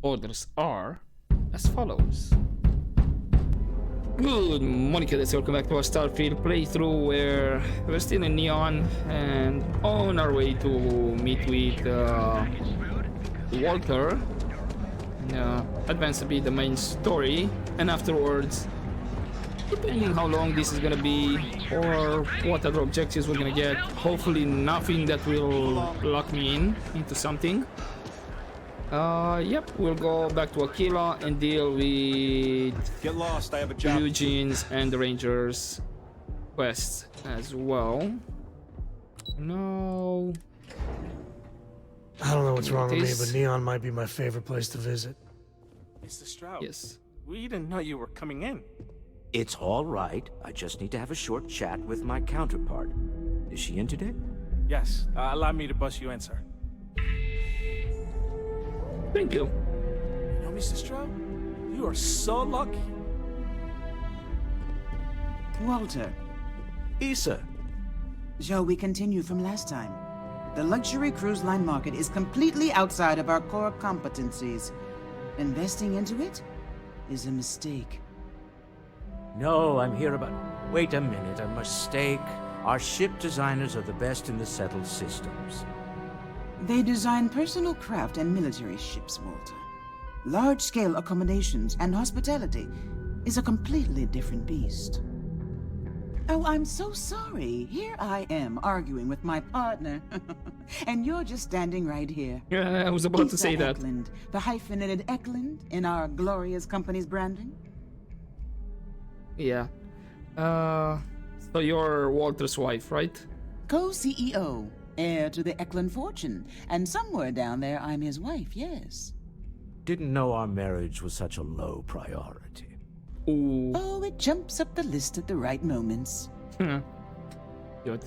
Orders are as follows. Good morning, cadets. Welcome back to our Starfield playthrough where we're still in Neon and on our way to meet with Walter. Advance to be the main story, and afterwards, depending how long this is gonna be or what other objectives we're gonna get, hopefully nothing that will lock me into something. Yep, we'll go back to Aquila and deal with Get lost, I have a job. Eugene's and the Rangers quests as well. No. I don't know what's wrong with me, This- but Neon might be my favorite place to visit. Mr. Stroud. Yes. We didn't know you were coming in. It's all right. I just need to have a short chat with my counterpart. Is she in today? Yes, allow me to bust you in, sir. Thank you. You know, Mr. Stroud, you are so lucky. Walter, Issa. shall we continue from last time? The luxury cruise line market is completely outside of our core competencies. Investing into it is a mistake. No, I'm here about... Wait a minute, a mistake. Our ship designers are the best in the settled systems. They design personal craft and military ships, Walter. Large-scale accommodations and hospitality is a completely different beast. Oh, I'm so sorry. Here I am arguing with my partner. And you're just standing right here. Yeah, I was about to Issa say that. Eklund, the hyphenated Eklund in our glorious company's branding. Yeah. So you're Walter's wife, right? Co-CEO, heir to the Eklund fortune, and somewhere down there I'm his wife, yes. Didn't know our marriage was such a low priority. Ooh. Oh, it jumps up the list at the right moments. Good.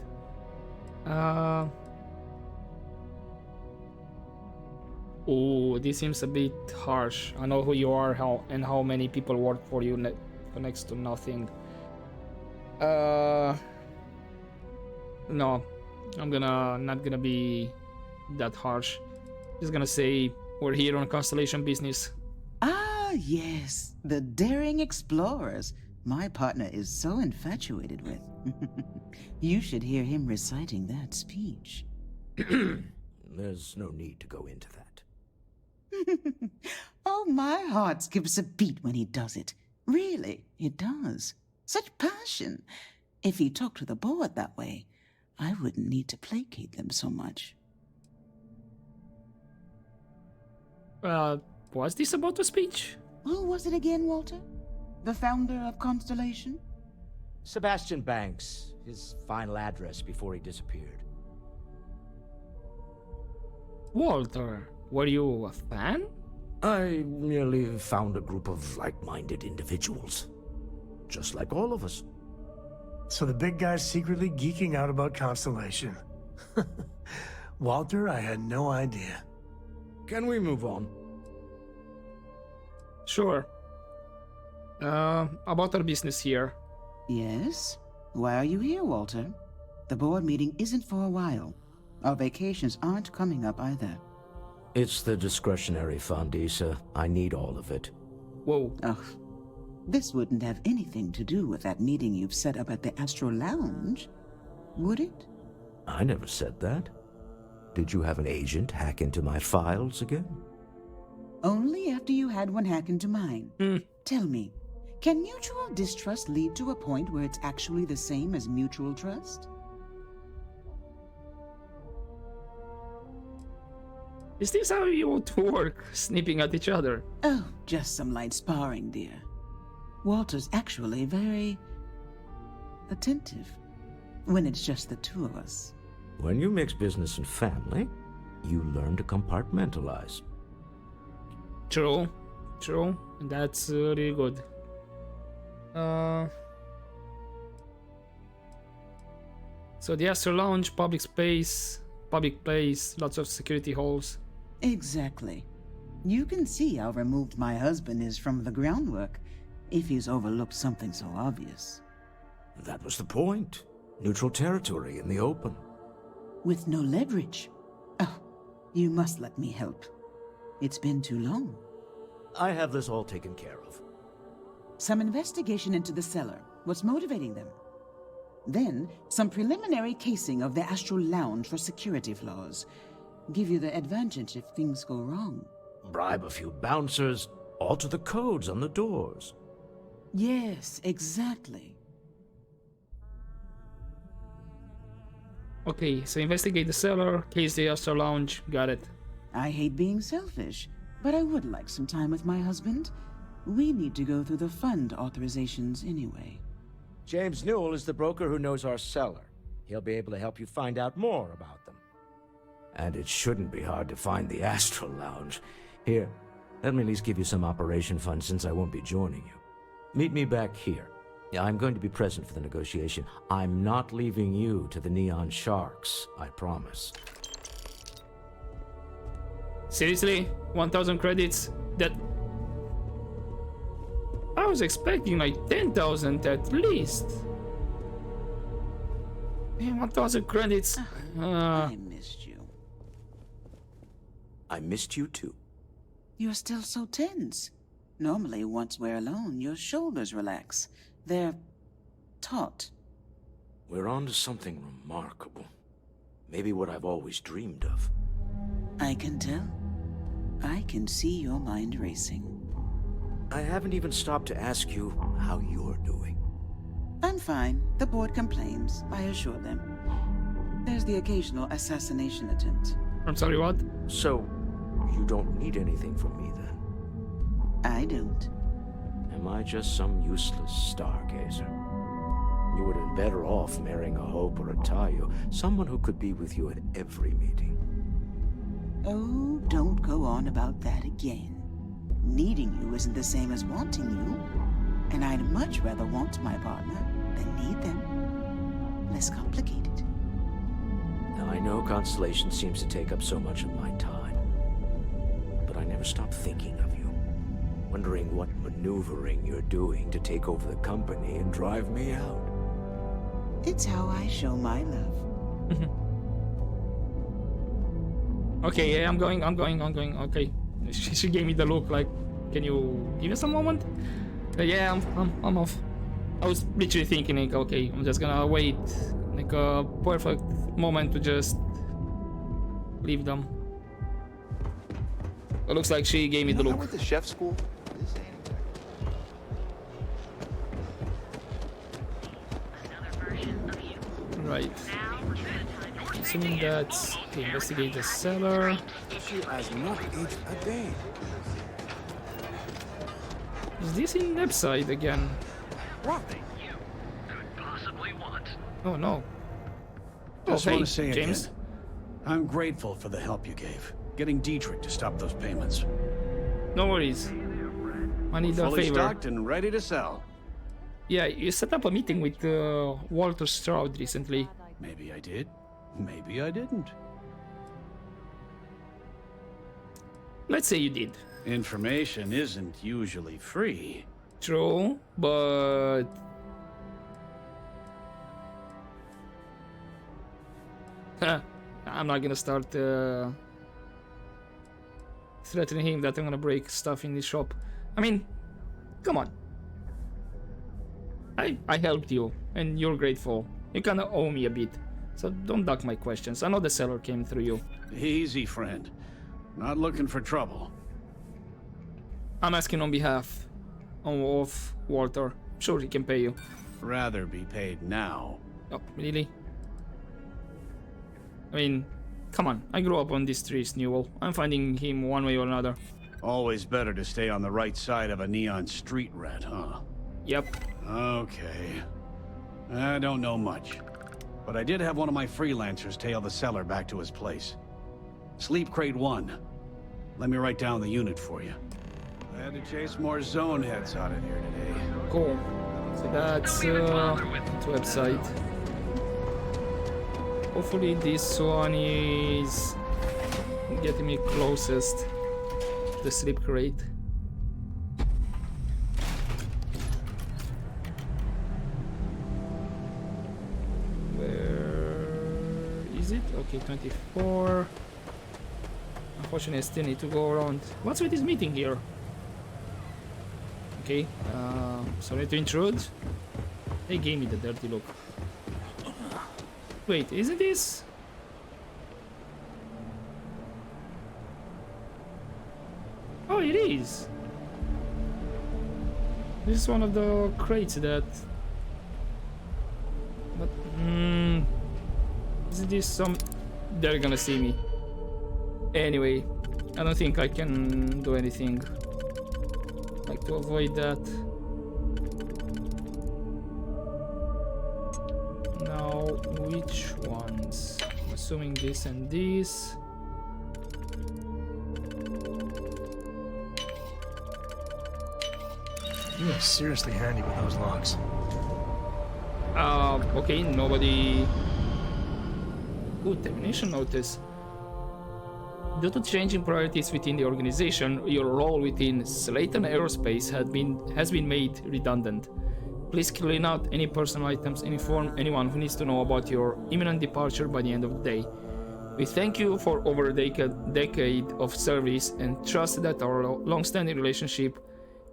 Oh, this seems a bit harsh. I know who you are, how many people work for you for next to nothing. No, I'm not gonna be that harsh. Just gonna say we're here on Constellation business. Ah, yes, the daring explorers my partner is so infatuated with. You should hear him reciting that speech. There's no need to go into that. Oh, my heart skips a beat when he does it. Really, it does. Such passion. If he talked to the board that way, I wouldn't need to placate them so much. Was this about a speech? Who was it again, Walter? The founder of Constellation? Sebastian Banks, his final address before he disappeared. Walter, were you a fan? I merely found a group of like-minded individuals. Just like all of us. So the big guy's secretly geeking out about Constellation. Walter, I had no idea. Can we move on? Sure. About our business here. Yes? Why are you here, Walter? The board meeting isn't for a while. Our vacations aren't coming up either. It's the discretionary fund, Issa. I need all of it. Whoa. Ugh. This wouldn't have anything to do with that meeting you've set up at the Astro Lounge, would it? I never said that. Did you have an agent hack into my files again? Only after you had one hack into mine. Tell me, can mutual distrust lead to a point where it's actually the same as mutual trust? Is this how you two work, snipping at each other? Oh, just some light sparring, dear. Walter's actually very attentive when it's just the two of us. When you mix business and family, you learn to compartmentalize. True. That's really good. So the Astro Lounge, public place, lots of security holes. Exactly. You can see how removed my husband is from the groundwork if he's overlooked something so obvious. That was the point. Neutral territory in the open. With no leverage. Oh, you must let me help. It's been too long. I have this all taken care of. Some investigation into the cellar. What's motivating them? Then, some preliminary casing of the Astral Lounge for security flaws. Give you the advantage if things go wrong. Bribe a few bouncers, alter the codes on the doors. Yes, exactly. Okay, so investigate the cellar, case the Astral Lounge. Got it. I hate being selfish, but I would like some time with my husband. We need to go through the fund authorizations anyway. James Newell is the broker who knows our cellar. He'll be able to help you find out more about them. And it shouldn't be hard to find the Astral Lounge. Here, let me at least give you some operation funds since I won't be joining you. Meet me back here. I'm going to be present for the negotiation. I'm not leaving you to the Neon Sharks, I promise. Seriously? 1,000 credits? That... I was expecting like 10,000 at least. Man, 1,000 credits. I missed you. I missed you too. You're still so tense. Normally, once we're alone, your shoulders relax. They're taut. We're on to something remarkable. Maybe what I've always dreamed of. I can tell. I can see your mind racing. I haven't even stopped to ask you how you're doing. I'm fine. The board complains. I assure them. There's the occasional assassination attempt. I'm sorry, what? So, you don't need anything from me then? I don't. Am I just some useless stargazer? You would have been better off marrying a Hope or a Tayo, someone who could be with you at every meeting. Oh, don't go on about that again. Needing you isn't the same as wanting you. And I'd much rather want my partner than need them. Less complicated. Now, I know Constellation seems to take up so much of my time, but I never stop thinking of you, wondering what maneuvering you're doing to take over the company and drive me out. It's how I show my love. Okay, yeah, I'm going. Okay. She gave me the look like, can you give us a moment? Yeah, I'm off. I was literally thinking like, okay, I'm just gonna wait like a perfect moment to just leave them. It looks like she gave me the I look. went to chef school. This ain't Right. Assuming that's okay, investigate the cellar. She has not aged a day. Is this in website again? What? Oh no. Just Oh, want hey, to say James. again, I'm grateful for the help you gave, getting Dietrich to stop those payments. No worries. I need a Fully favor. stocked and ready to sell. Yeah, you set up a meeting with Walter Stroud recently. Maybe I did, maybe I didn't. Let's say you did. Information isn't usually free. True, but I'm not gonna start threatening him that I'm gonna break stuff in his shop. I mean, come on. I helped you, and you're grateful. You kinda owe me a bit, so don't duck my questions. I know the seller came through you. Easy, friend. Not looking for trouble. I'm asking on behalf of Walter. Sure, he can pay you. Rather be paid now. Oh, really? I mean, come on. I grew up on these streets, Newell. I'm finding him one way or another. Always better to stay on the right side of a neon street rat, huh? Yep. Okay. I don't know much. But I did have one of my freelancers tail the seller back to his place. Sleep Crate 1. Let me write down the unit for you. I had to chase more zone heads out of here today. Cool. So that's the website. Hopefully this one is getting me closest to the sleep crate. Where is it? Okay, 24. Unfortunately, I still need to go around. What's with this meeting here? Okay. Sorry to intrude. They gave me the dirty look. Wait, isn't this? Oh, it is. This is one of the crates that. But isn't this some? They're gonna see me. Anyway, I don't think I can do anything. Like to avoid that. Now, which ones? I'm assuming this and this. You are seriously handy with those logs. Okay, nobody. Ooh, termination notice. Due to changing priorities within the organization, your role within Slayton Aerospace has been made redundant. Please clean out any personal items and inform anyone who needs to know about your imminent departure by the end of the day. We thank you for over a decade of service and trust that our long-standing relationship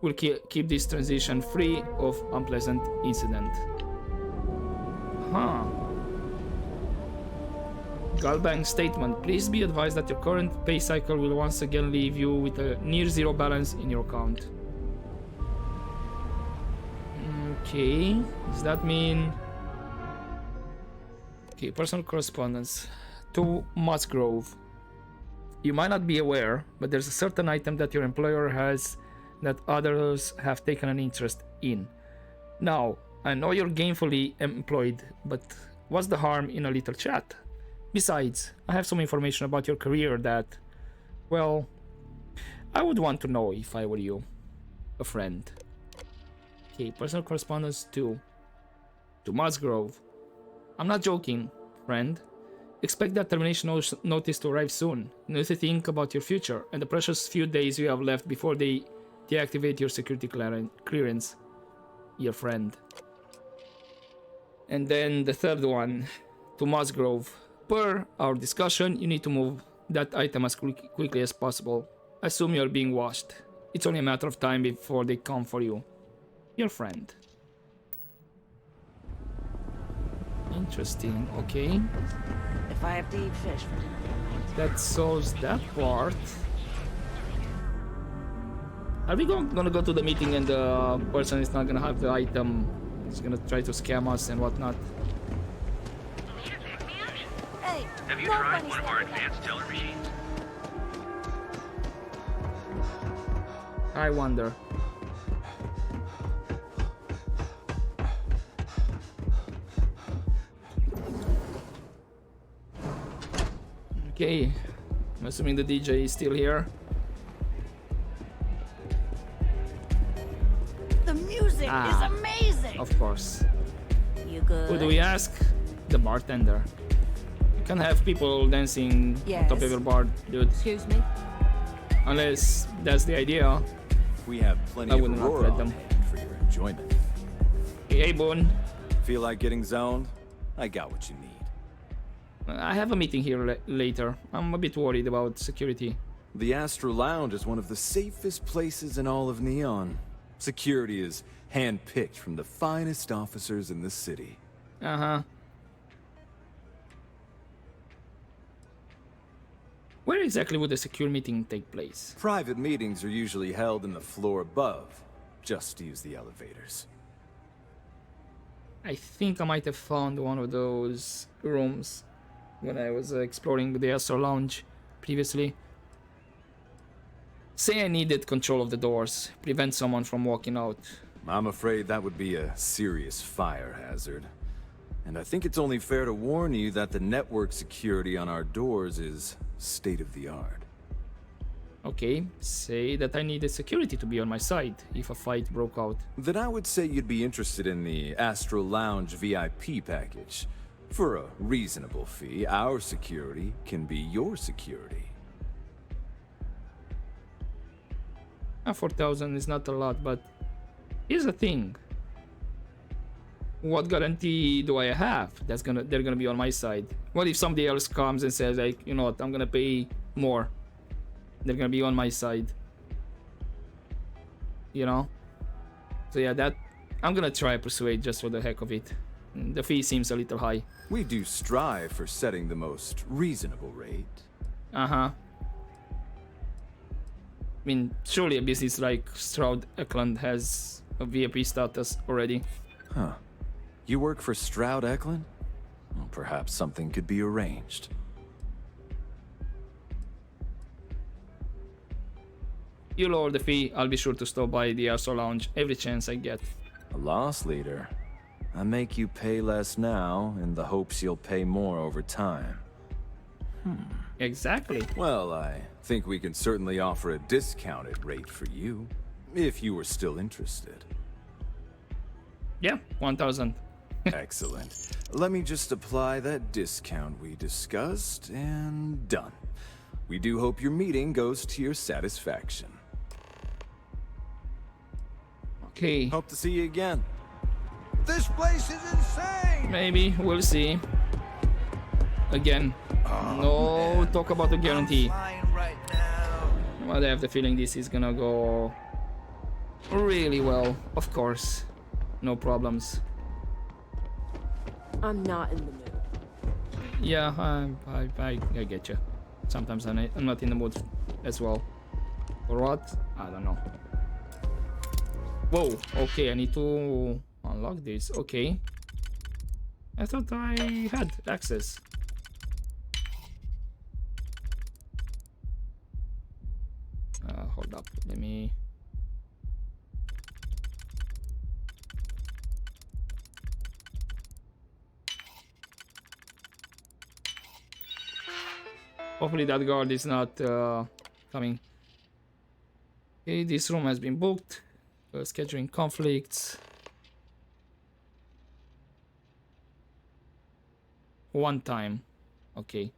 will keep this transition free of unpleasant incident. Huh. Galbang statement. Please be advised that your current pay cycle will once again leave you with a near zero balance in your account. Okay, does that mean... Okay, personal correspondence. To Musgrove. You might not be aware, but there's a certain item that your employer has that others have taken an interest in. Now, I know you're gainfully employed, but what's the harm in a little chat? Besides, I have some information about your career that, well, I would want to know if I were you. A friend. Okay, personal correspondence to Musgrove. I'm not joking, friend. Expect that termination notice to arrive soon. You need to think about your future and the precious few days you have left before they deactivate your security clearance. Your friend. And then the third one, to Musgrove. Per our discussion, you need to move that item as quickly as possible. Assume you're being washed. It's only a matter of time before they come for you. Your friend. Interesting, okay. If I have to eat fish for dinner. That solves that part. Are we gonna go to the meeting and the person is not gonna have the item? He's gonna try to scam us and whatnot. Hey, Have you tried one of our advanced teller machines? I wonder. Okay, I'm assuming the DJ is still here. the music is amazing. Of course. You good? Who do we ask? The bartender. You can't have people dancing on top of your bar, dude. Excuse me? Unless that's the idea. We have plenty I of would not Aurora let on them. hand for your enjoyment. Hey, Boone. Feel like getting zoned? I got what you need. I have a meeting here later. I'm a bit worried about security. The Astro Lounge is one of the safest places in all of Neon. Security is handpicked from the finest officers in the city. Uh-huh. Where exactly would the secure meeting take place? Private meetings are usually held in the floor above. Just use the elevators. I think I might have found one of those rooms when I was exploring the Astro Lounge previously. Say I needed control of the doors, prevent someone from walking out. I'm afraid that would be a serious fire hazard. And I think it's only fair to warn you that the network security on our doors is state-of-the-art. Okay, say that I needed security to be on my side if a fight broke out. Then I would say you'd be interested in the Astro Lounge VIP package. For a reasonable fee, our security can be your security. 4,000 is not a lot, but here's the thing. What guarantee do I have they're gonna be on my side? What if somebody else comes and says, like, you know what, I'm gonna pay more? They're gonna be on my side. You know? So yeah, that I'm gonna try persuade just for the heck of it. The fee seems a little high. We do strive for setting the most reasonable rate. Uh-huh. I mean, surely a business like Stroud Eklund has a VIP status already. Huh. You work for Stroud Eklund? Well, perhaps something could be arranged. You lower the fee, I'll be sure to stop by the Astro Lounge every chance I get. A loss leader. I make you pay less now in the hopes you'll pay more over time. Exactly. Well, I think we can certainly offer a discounted rate for you, if you were still interested. Yeah, 1,000. Excellent. Let me just apply that discount we discussed, and done. We do hope your meeting goes to your satisfaction. Okay, Hope to see you again. This place is insane! maybe, we'll see. Again, no talk about the guarantee. Flying right now. But I have the feeling this is gonna go really well, of course. No problems. I'm not in the mood. Yeah, I get you. Sometimes I'm not in the mood as well. For what? I don't know. Whoa, okay, I need to unlock this. Okay. I thought I had access. Hold up, let me... Hopefully that guard is not coming. Okay, this room has been booked. Scheduling conflicts. One time. Okay.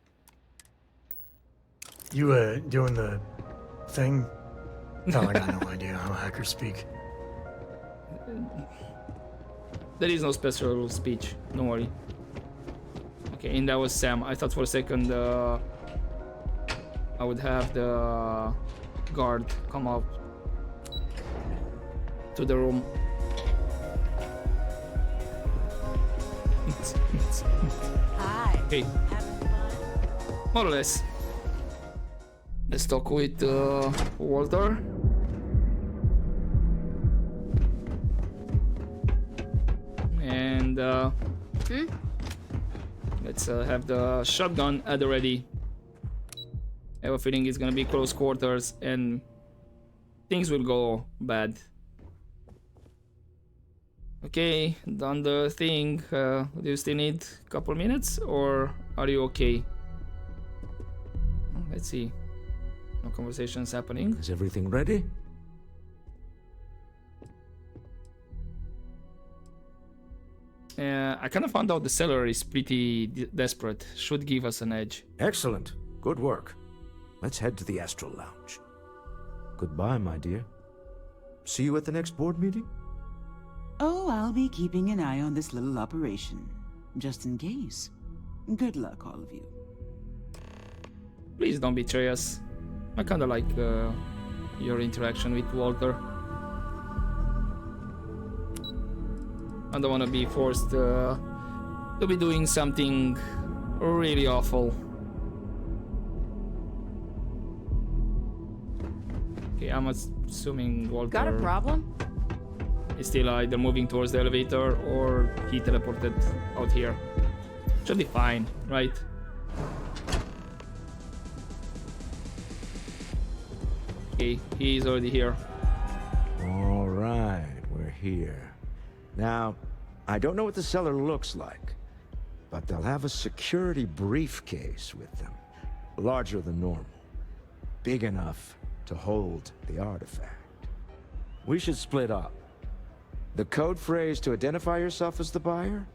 You doing the thing? Oh, I got no idea how hackers speak. There is no special speech. Don't worry. Okay, and that was Sam. I thought for a second I would have the guard come up to the room. Hi. Okay, Having fun? more or less. Let's talk with Walter. And let's have the shotgun at the ready. I have a feeling it's gonna be close quarters and things will go bad. Okay, done the thing. Do you still need a couple minutes or are you okay? Let's see. No conversations happening. Is everything ready? I kind of found out the seller is pretty desperate. Should give us an edge. Excellent. Good work. Let's head to the Astral Lounge. Goodbye, my dear. See you at the next board meeting? Oh, I'll be keeping an eye on this little operation, just in case. Good luck, all of you. Please don't betray us. I kind of like your interaction with Walter. I don't want to be forced to be doing something really awful. Okay, I'm assuming Walter Got a problem? is still either moving towards the elevator or he teleported out here. Should be fine, right? Okay, he's already here. All right, we're here. Now, I don't know what the cellar looks like, but they'll have a security briefcase with them. Larger than normal. Big enough to hold the artifact. We should split up. The code phrase to identify yourself as the buyer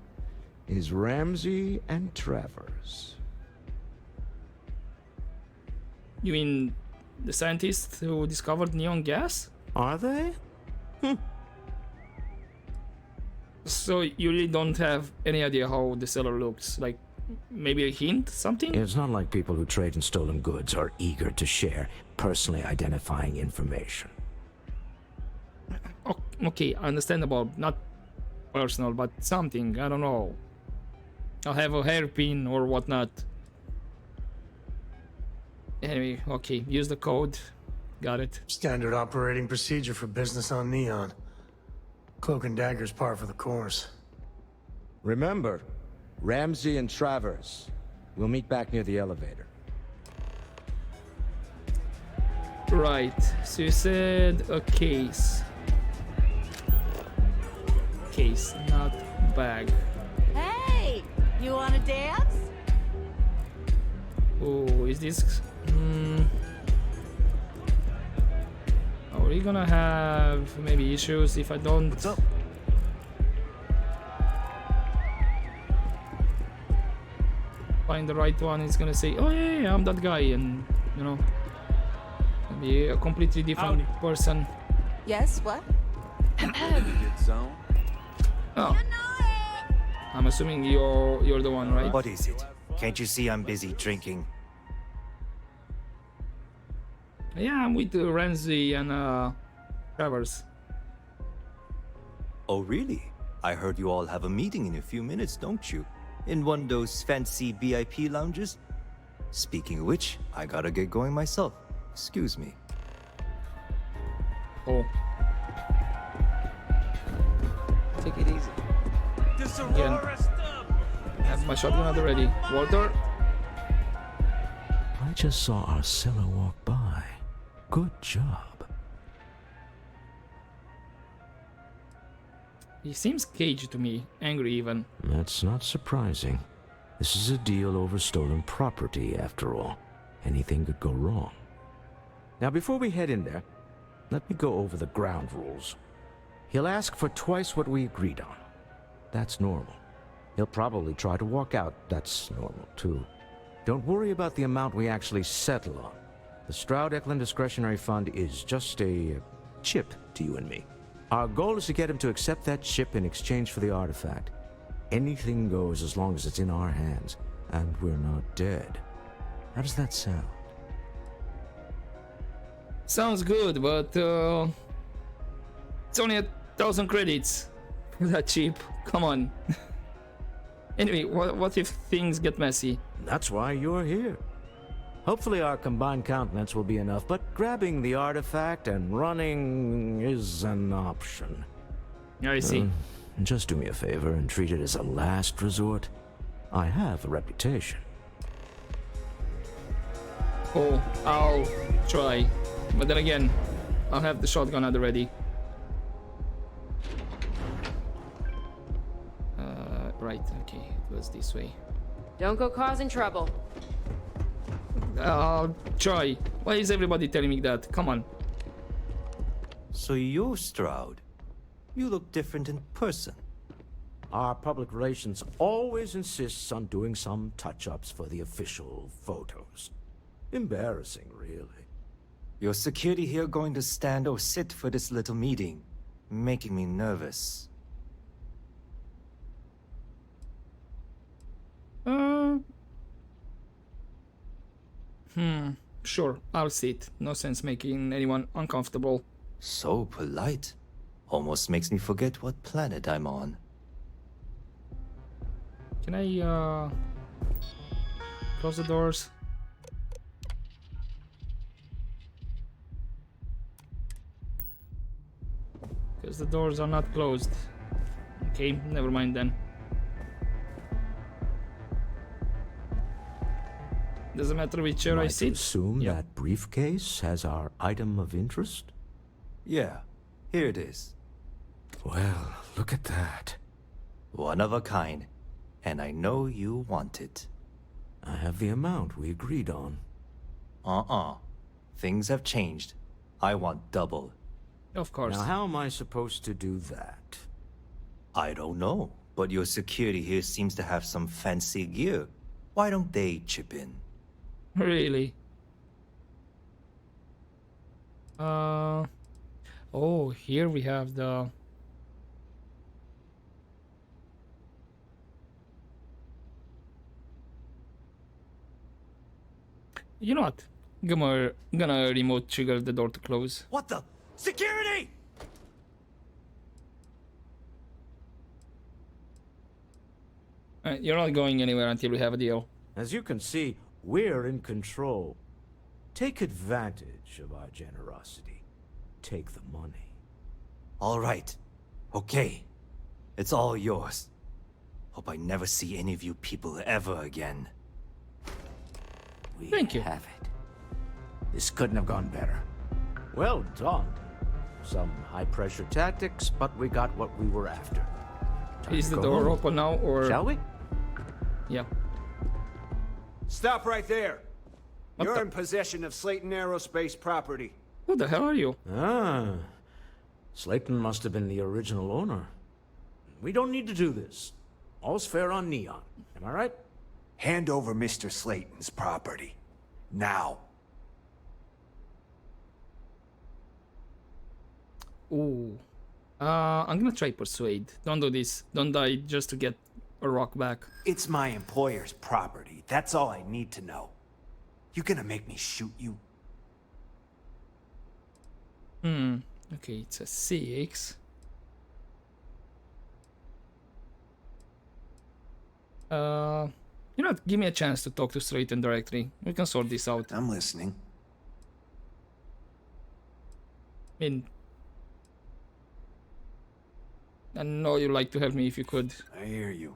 is Ramsey and Travers. You mean the scientists who discovered neon gas? Are they? So you really don't have any idea how the cellar looks? Like, maybe a hint? Something? It's not like people who trade in stolen goods are eager to share personally identifying information. Okay, understandable. Not personal, but something. I don't know. I'll have a hairpin or whatnot. Anyway, okay. Use the code. Got it. Standard operating procedure for business on Neon. Cloak and dagger's par for the course. Remember, Ramsey and Travers. We'll meet back near the elevator. Right. So you said a case. Case, not bag. Hey, you wanna dance? Oh, is this? Are we gonna have maybe issues if I don't? What's up? Find the right one? It's gonna say, "Oh yeah, I'm that guy," and you know, be a completely different person. Yes, what? Good zone. Oh, I'm assuming you're the one, right? What is it? Can't you see I'm busy drinking? Yeah, I'm with Ramsey and Travers. Oh, really? I heard you all have a meeting in a few minutes, don't you? In one of those fancy VIP lounges? Speaking of which, I gotta get going myself. Excuse me. Oh. Take it easy. Again. I have my shotgun at the ready. Walter? I just saw our cellar walk by. Good job. He seems caged to me, angry even. That's not surprising. This is a deal over stolen property, after all. Anything could go wrong. Now, before we head in there, let me go over the ground rules. He'll ask for twice what we agreed on. That's normal. He'll probably try to walk out. That's normal, too. Don't worry about the amount we actually settle on. The Stroud-Eklund Discretionary Fund is just a chip to you and me. Our goal is to get him to accept that chip in exchange for the artifact. Anything goes as long as it's in our hands, and we're not dead. How does that sound? Sounds good, but it's only 1,000 credits. That cheap. Come on. Anyway, what if things get messy? That's why you're here. Hopefully our combined countenance will be enough, but grabbing the artifact and running is an option. I see. Just do me a favor and treat it as a last resort. I have a reputation. Oh, I'll try. But then again, I'll have the shotgun at the ready. Right, okay, it was this way. Don't go causing trouble. I'll try. Why is everybody telling me that? Come on. So you're Stroud. You look different in person. Our public relations always insists on doing some touch-ups for the official photos. Embarrassing, really. Your security here going to stand or sit for this little meeting, making me nervous. Sure, I'll sit. No sense making anyone uncomfortable. So polite. Almost makes me forget what planet I'm on. Can I, close the doors? Because the doors are not closed. Okay, never mind then. Doesn't matter which chair I Might sit. assume that briefcase has our item of interest? Yeah, here it is. Well, look at that. One of a kind. And I know you want it. I have the amount we agreed on. Things have changed. I want double. Of course. Now, how am I supposed to do that? I don't know, but your security here seems to have some fancy gear. Why don't they chip in? Really? Oh, here we have the... You know what? Gonna remote trigger the door to close. What the? Security! You're not going anywhere until we have a deal. As you can see, we're in control. Take advantage of our generosity. Take the money. All right. Okay. It's all yours. Hope I never see any of you people ever again. We Thank you. have it. This couldn't have gone better. Well done. Some high-pressure tactics, but we got what we were after. Time Is to the go door home. open now, or... Shall we? Yeah. Stop right there. What You're the- in possession of Slayton Aerospace property. Who the hell are you? Ah. Slayton must have been the original owner. We don't need to do this. All's fair on Neon. Am I right? Hand over Mr. Slayton's property. Now. Ooh. I'm gonna try persuade. Don't do this. Don't die just to get a rock back. It's my employer's property. That's all I need to know. You gonna make me shoot you? Okay, it's a 6. You know what? Give me a chance to talk to Slayton directly. We can sort this out. I'm listening. I mean, I know you'd like to help me if you could. I hear you.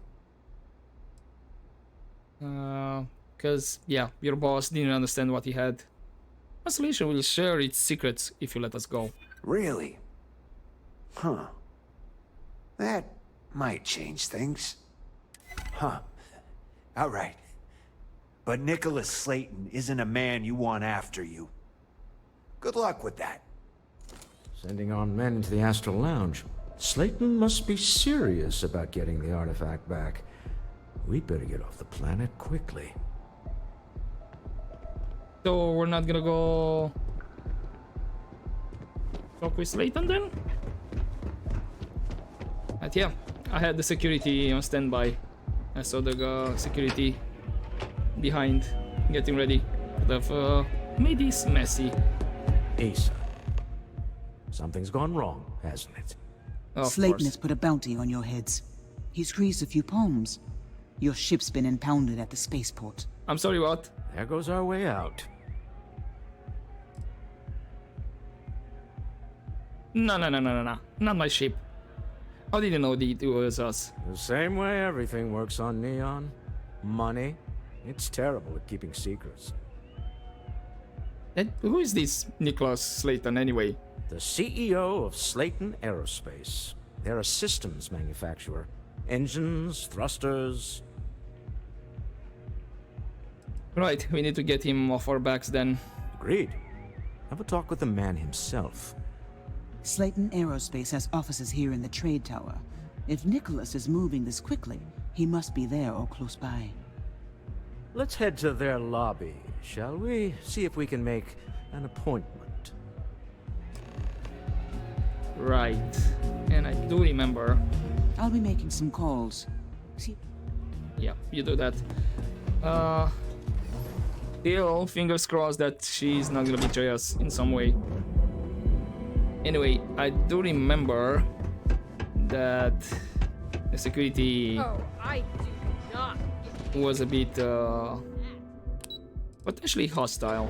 Because, yeah, your boss didn't understand what he had. Constellation will share its secrets if you let us go. Really? Huh. That might change things. Huh. All right. But Nicholas Slayton isn't a man you want after you. Good luck with that. Sending armed men into the Astral Lounge. Slayton must be serious about getting the artifact back. We'd better get off the planet quickly. So we're not gonna go talk with Slayton then? But yeah, I had the security on standby. I saw the security behind, getting ready. Could have made this messy. Asa. Something's gone wrong, hasn't it? Of Slayton course. has put a bounty on your heads. He's greased a few palms. Your ship's been impounded at the spaceport. I'm sorry, what? There goes our way out. No. Not my ship. How did you know it was us? The same way everything works on Neon. Money. It's terrible at keeping secrets. And who is this Nicholas Slayton anyway? The CEO of Slayton Aerospace. They're a systems manufacturer. Engines, thrusters. Right, we need to get him off our backs then. Agreed. Have a talk with the man himself. Slayton Aerospace has offices here in the trade tower. If Nicholas is moving this quickly, he must be there or close by. Let's head to their lobby, shall we? See if we can make an appointment. Right. And I do remember. I'll be making some calls. See, Yeah, you do that. Still, fingers crossed that she's not gonna betray us in some way. Anyway, I do remember that the security Oh, I do not. was a bit potentially hostile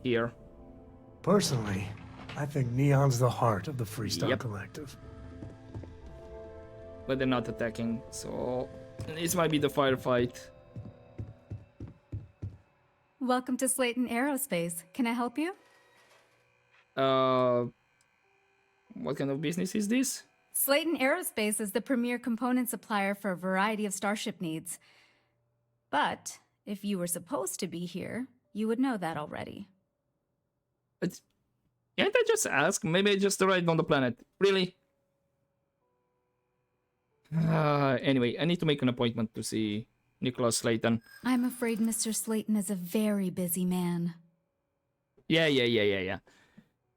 here. Personally, I think Neon's the heart of the Freestar Yep. Collective. But they're not attacking, so this might be the firefight. Welcome to Slayton Aerospace. Can I help you? What kind of business is this? Slayton Aerospace is the premier component supplier for a variety of starship needs. But if you were supposed to be here, you would know that already. Can't I just ask? Maybe I just arrived on the planet. Really? Anyway, I need to make an appointment to see Nicholas Slayton. I'm afraid Mr. Slayton is a very busy man. Yeah.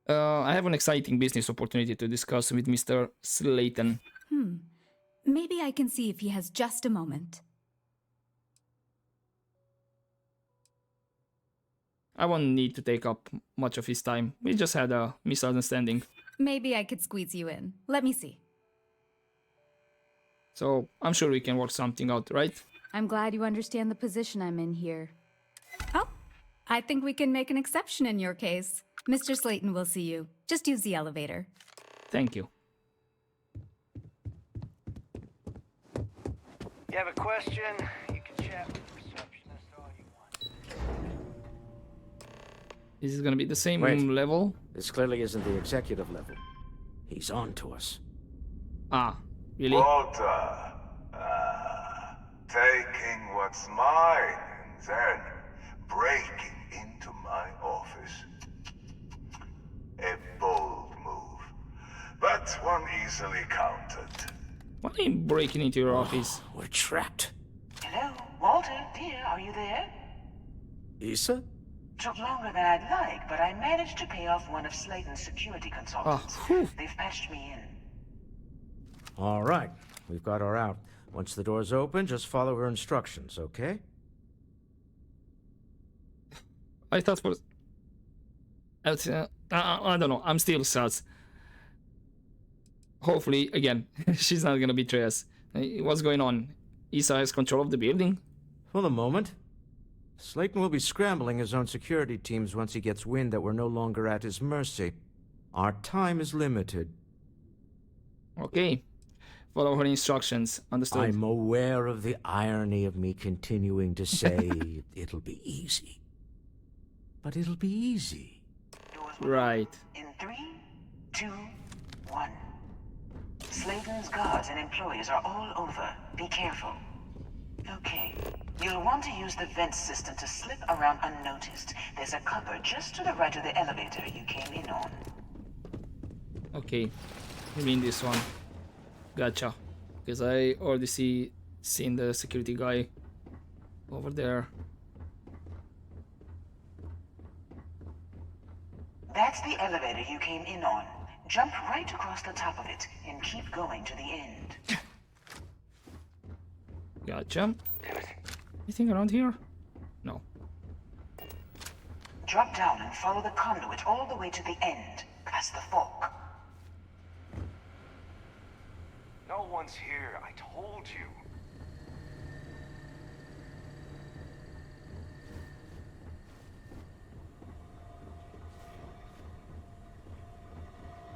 I have an exciting business opportunity to discuss with Mr. Slayton. Maybe I can see if he has just a moment. I won't need to take up much of his time. We just had a misunderstanding. Maybe I could squeeze you in. Let me see. So I'm sure we can work something out, right? I'm glad you understand the position I'm in here. Oh, I think we can make an exception in your case. Mr. Slayton will see you. Just use the elevator. Thank you. You have a question? You can chat with the receptionist all you want. Is this gonna be the same Wait. level? This clearly isn't the executive level. He's on to us. Ah, really? Walter, taking what's mine and then breaking into my office. A bold move, but one easily countered. Why are you breaking into your office? We're trapped. Hello, Walter, dear, are you there? Issa? Took longer than I'd like, but I managed to pay off one of Slayton's security consultants. They've patched me in. All right. We've got her out. Once the door's open, just follow her instructions, okay? I thought for... I don't know. I'm still sus. Hopefully, again, she's not gonna betray us. What's going on? Issa has control of the building? For the moment. Slayton will be scrambling his own security teams once he gets wind that we're no longer at his mercy. Our time is limited. Okay. Follow her instructions. Understood. I'm aware of the irony of me continuing to say it'll be easy. But it'll be easy. Right. In 3, 2, 1. Slayton's guards and employees are all over. Be careful. Okay. You'll want to use the vent system to slip around unnoticed. There's a cupboard just to the right of the elevator you came in on. Okay. You mean this one. Gotcha. Because I already seen the security guy over there. That's the elevator you came in on. Jump right across the top of it and keep going to the end. Gotcha. Anything around here? No. Drop down and follow the conduit all the way to the end, past the fork. No one's here, I told you.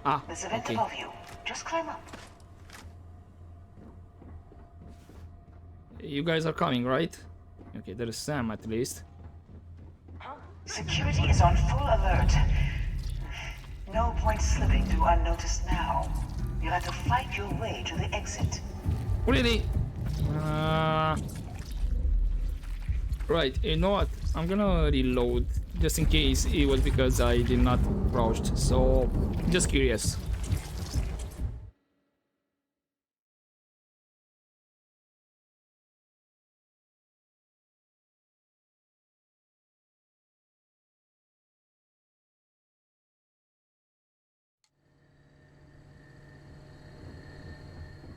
Ah, There's a vent okay. above you. Just climb up. You guys are coming, right? Okay, there is Sam at least. Security is on full alert. No point slipping through unnoticed now. You'll have to fight your way to the exit. Really? Right, you know what? I'm gonna reload just in case it was because I did not crouched. So, just curious.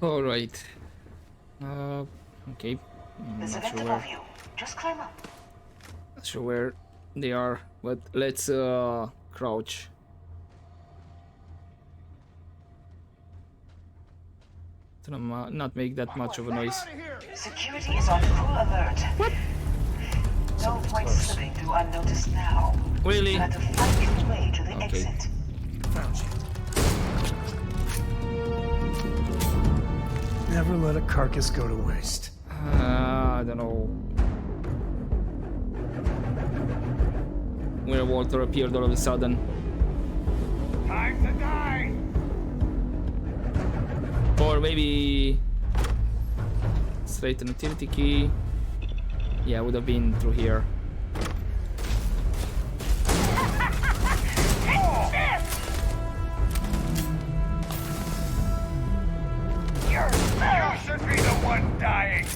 All right. Okay. There's a Not vent sure above where. you. Just climb up. Not sure where they are, but let's crouch. To not make that much of a noise. Security is on full alert. What? No point slipping through unnoticed now. Really? You'll have to fight your way to the Okay. exit. Found you. Never let a carcass go to waste. I don't know. Where Walter appeared all of a sudden. Time to die! Or maybe straight an utility key. Yeah, would have been through here. You should be the one dying!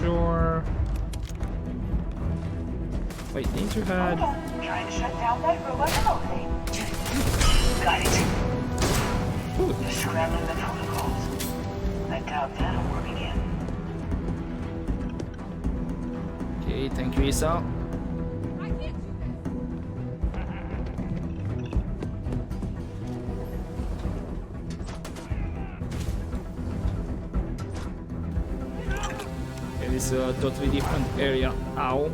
Sure. Wait, didn't you had... Hold on. Trying to shut down that robot elevator. Got it. You're scrambling the protocols. I doubt that'll work again. Okay, thank you, Issa. this is a totally different area. Ow.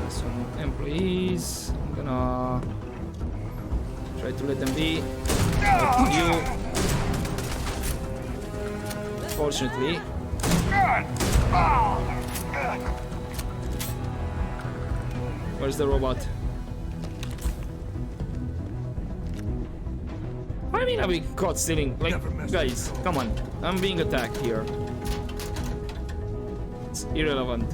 Some employees. I'm gonna try to let them be. But you. Fortunately. Where's the robot? I mean, I've been caught stealing. Like, guys, come on. I'm being attacked here. It's irrelevant.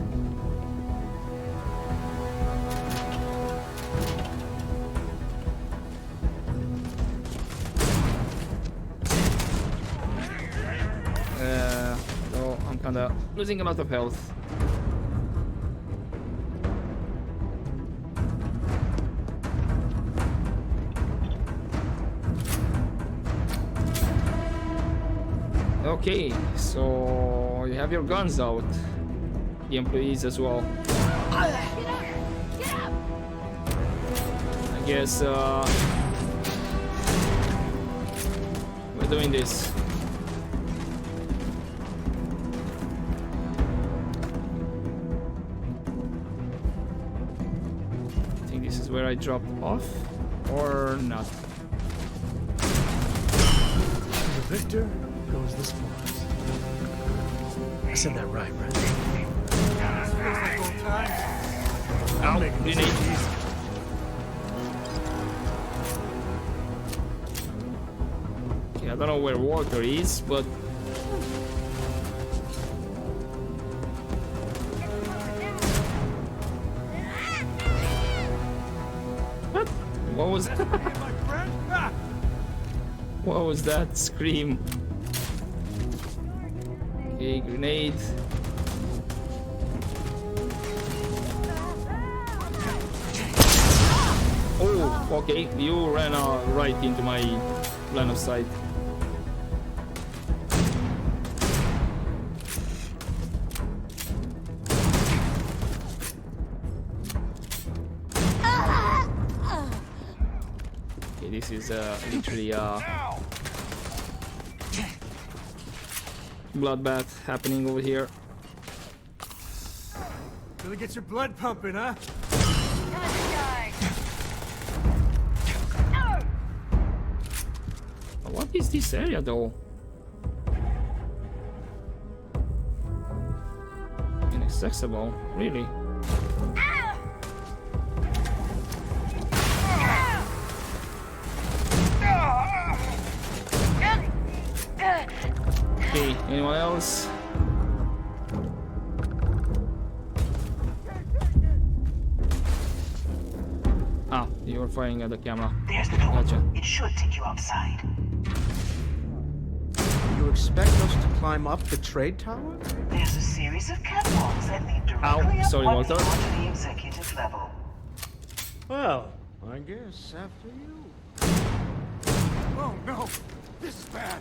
So I'm kinda losing a lot of health. Okay, so you have your guns out. The employees as well. I guess we're doing this. I think this is where I drop off, or not. The victor goes the spoils. I said that right? Ow, grenade. Okay, I don't know where water is, but what was that? What was that scream? Okay, grenade. Oh, okay, you ran right into my line of sight. Okay, this is literally bloodbath happening over here. Really get your blood pumping, huh? What is this area though? Inaccessible, really? Okay, anyone else? Ah, you were firing at the camera. There's the door. Gotcha. It should take you outside. You expect us to climb up the trade tower? There's a series of catwalks that lead Ow, directly up sorry, one Walter. floor to the executive level. Well, I guess after you. Oh no! This is bad!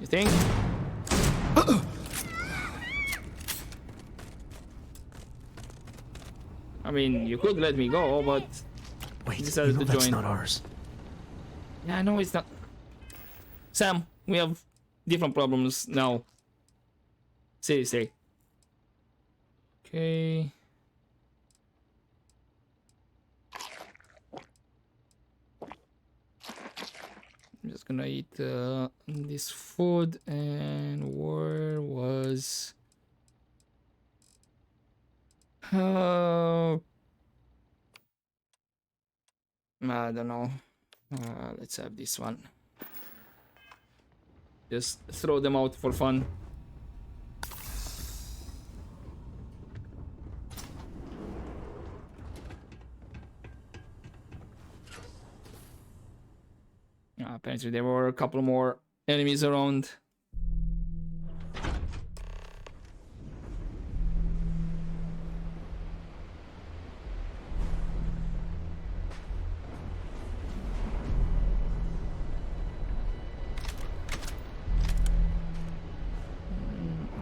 You think? I mean, you could let me go, but Wait, you decided to that's join. not ours. Yeah, I know it's not. Sam, we have different problems now. Seriously. Okay. I'm just gonna eat this food. And where was I don't know. Let's have this one. Just throw them out for fun. Apparently there were a couple more enemies around.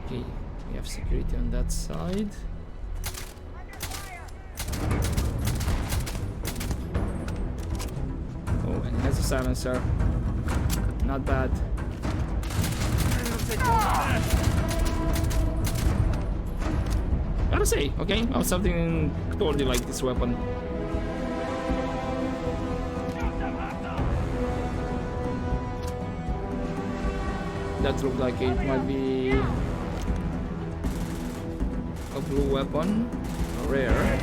Okay, we have security on that side. Oh, and That's a silencer. Not bad. Gotta say, okay, I was something totally like this weapon. That looked like it might be a blue weapon, rare.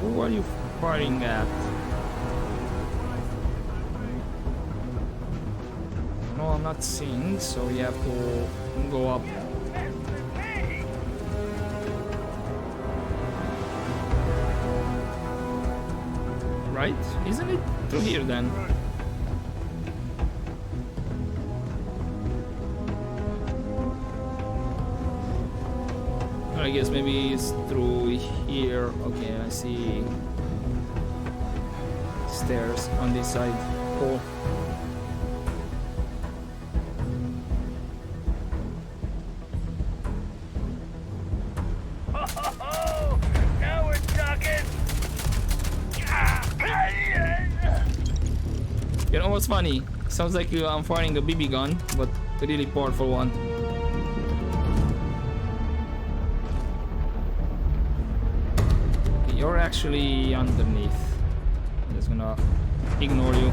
Who are you firing at? No, I'm not seeing, so you have to go up. Right? Isn't it through here then? I guess maybe it's through here. Okay, I see stairs on this side. Cool. Now we're talking. You know what's funny? Sounds like I'm firing a BB gun, but a really powerful one. You're actually underneath. I'm just gonna ignore you.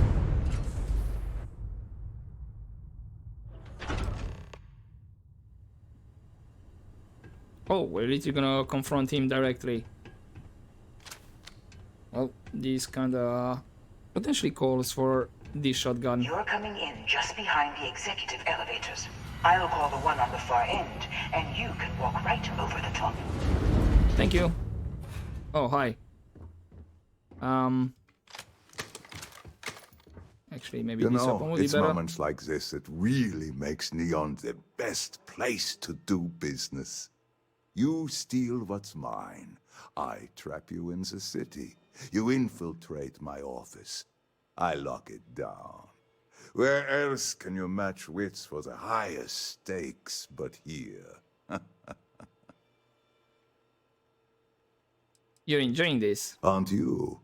Oh, we're literally gonna confront him directly. Well, this kinda potentially calls for this shotgun. You're coming in just behind the executive elevators. I'll call the one on the far end, and you can walk right over the top. Thank you. Oh, hi. Actually, maybe this weapon would be it's better. moments like this that really makes Neon the best place to do business. You steal what's mine. I trap you in the city. You infiltrate my office. I lock it down. Where else can you match wits for the highest stakes but here? You're enjoying this. Aren't you?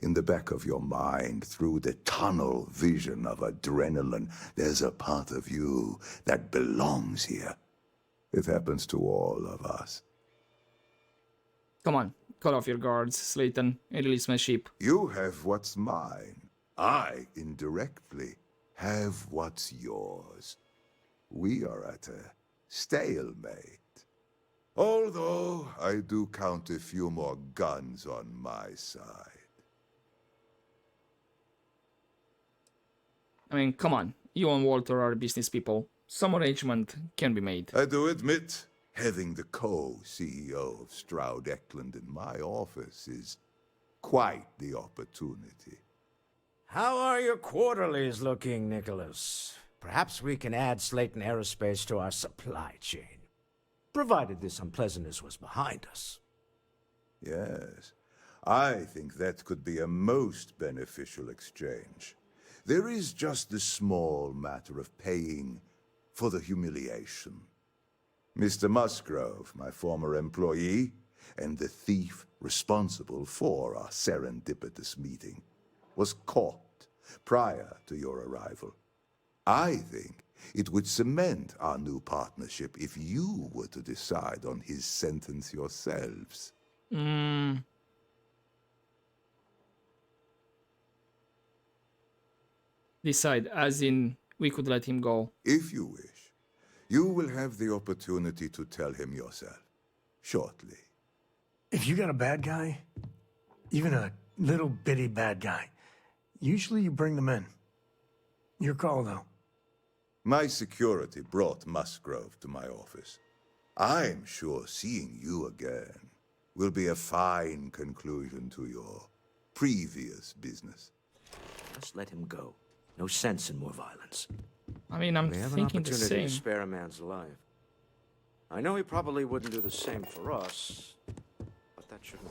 In the back of your mind, through the tunnel vision of adrenaline, there's a part of you that belongs here. It happens to all of us. Come on, cut off your guards, Slayton, and release my sheep. You have what's mine. I, indirectly, have what's yours. We are at a stalemate. Although, I do count a few more guns on my side. I mean, come on. You and Walter are business people. Some arrangement can be made. I do admit, having the co-CEO of Stroud Eklund in my office is quite the opportunity. How are your quarterlies looking, Nicholas? Perhaps we can add Slayton Aerospace to our supply chain, provided this unpleasantness was behind us. Yes, I think that could be a most beneficial exchange. There is just the small matter of paying for the humiliation. Mr. Musgrove, my former employee, and the thief responsible for our serendipitous meeting, was caught prior to your arrival. I think it would cement our new partnership if you were to decide on his sentence yourselves. Decide, as in, we could let him go. If you wish, you will have the opportunity to tell him yourself, shortly. If you got a bad guy, even a little bitty bad guy, usually you bring them in. Your call, though. My security brought Musgrove to my office. I'm sure seeing you again will be a fine conclusion to your previous business. Just let him go. No sense in more violence. I mean, I'm we have thinking an the opportunity same. to spare a man's life. I know he probably wouldn't do the same for us, but that shouldn't.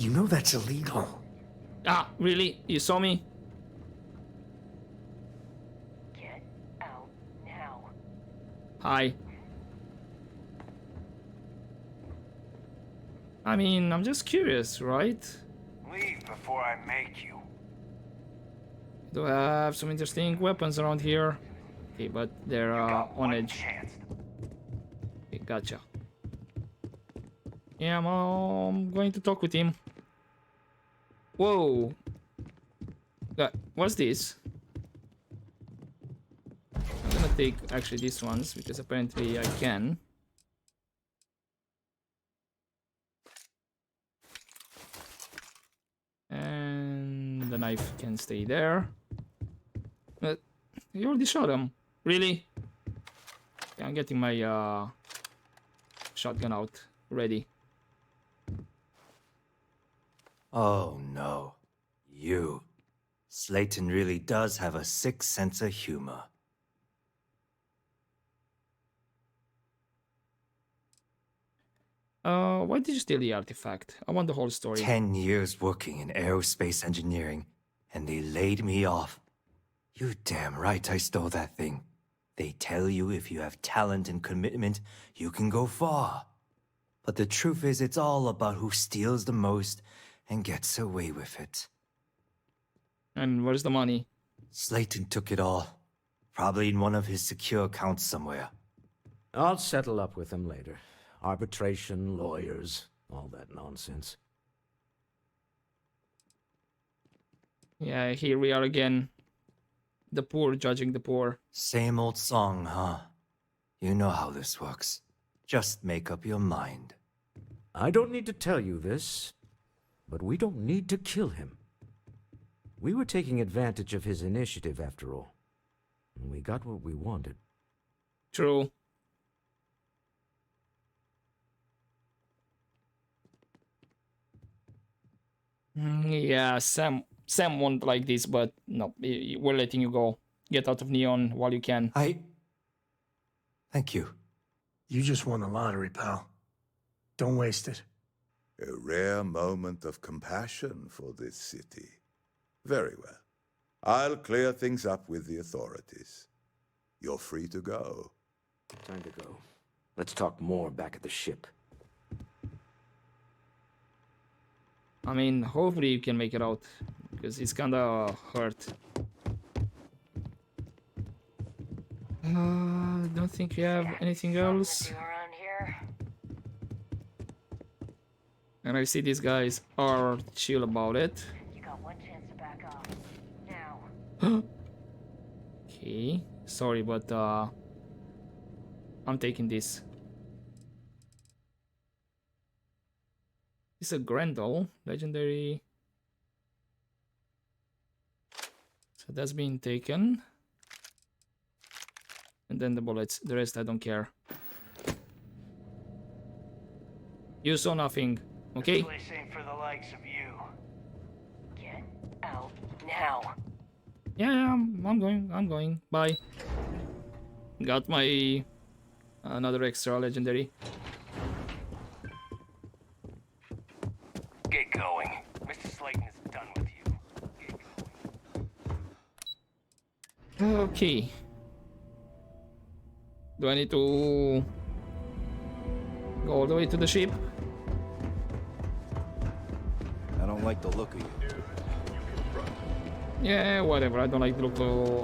You know that's illegal. Ah, really? You saw me? Get out now. Hi. I mean, I'm just curious, right? Leave before I make you. Do I have some interesting weapons around here? Okay, but they're on edge. Okay, gotcha. Yeah, I'm going to talk with him. Whoa. What's this? I'm gonna take actually these ones because apparently I can. And the knife can stay there. But you already shot him. Really? Okay, I'm getting my shotgun out. Ready. Oh no. You. Slayton really does have a sick sense of humor. Why did you steal the artifact? I want the whole story. 10 years working in aerospace engineering, and they laid me off. You damn right I stole that thing. They tell you if you have talent and commitment, you can go far. But the truth is, it's all about who steals the most and gets away with it. And where's the money? Slayton took it all. Probably in one of his secure accounts somewhere. I'll settle up with him later. Arbitration, lawyers, all that nonsense. Yeah, here we are again. The poor judging the poor. Same old song, huh? You know how this works. Just make up your mind. I don't need to tell you this, but we don't need to kill him. We were taking advantage of his initiative, after all. And we got what we wanted. True. Yeah, Sam won't like this, but no, we're letting you go. Get out of Neon while you can. Thank you. You just won the lottery, pal. Don't waste it. A rare moment of compassion for this city. Very well. I'll clear things up with the authorities. You're free to go. Time to go. Let's talk more back at the ship. I mean, hopefully you can make it out, because it's kinda hurt. Don't think we have anything else. Around here. And I see these guys are chill about it. You got one chance to back off. Now. Okay, sorry, but I'm taking this. It's a Grendel, legendary. So that's been taken. And then the bullets, the rest I don't care. You saw nothing, okay? This place ain't for the likes of you. Get out now. Yeah, I'm going. Bye. Got my another extra legendary. Get going. Mr. Slayton is done with you. Okay. Do I need to go all the way to the ship? I don't like the look of you. Yeah, whatever. I don't like the look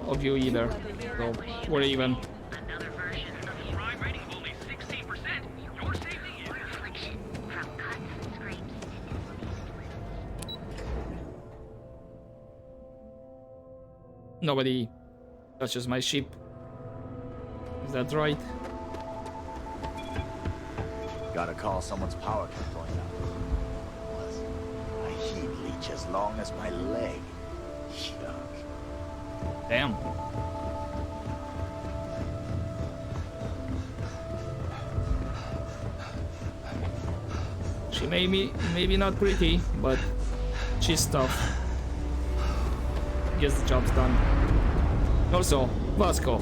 of you either. So we're even. Another version of the crime rating of only 16%. Your safety is reflection from cuts, scrapes, Nobody touches my ship. Is that right? Gotta call someone's power cut going out. A heat leech as long as my leg. Yuck. Damn. She maybe not pretty, but she's tough. Gets the job's done. Also, Vasco.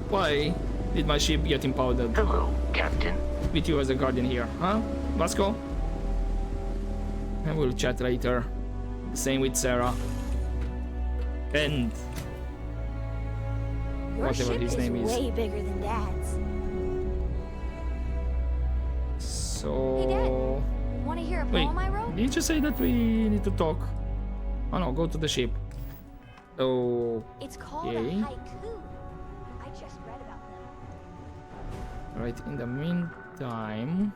Why did my ship get impounded? Hello, Captain. With you as a guardian here, huh? Vasco? And we'll chat later. Same with Sarah. And Your whatever ship his is name is. way bigger than Dad's. So... Hey, Dad. Want to hear a Wait, poem I wrote? did you say that we need to talk? Oh no, go to the ship. Oh. It's called a haiku. I just read about them. Right, in the meantime,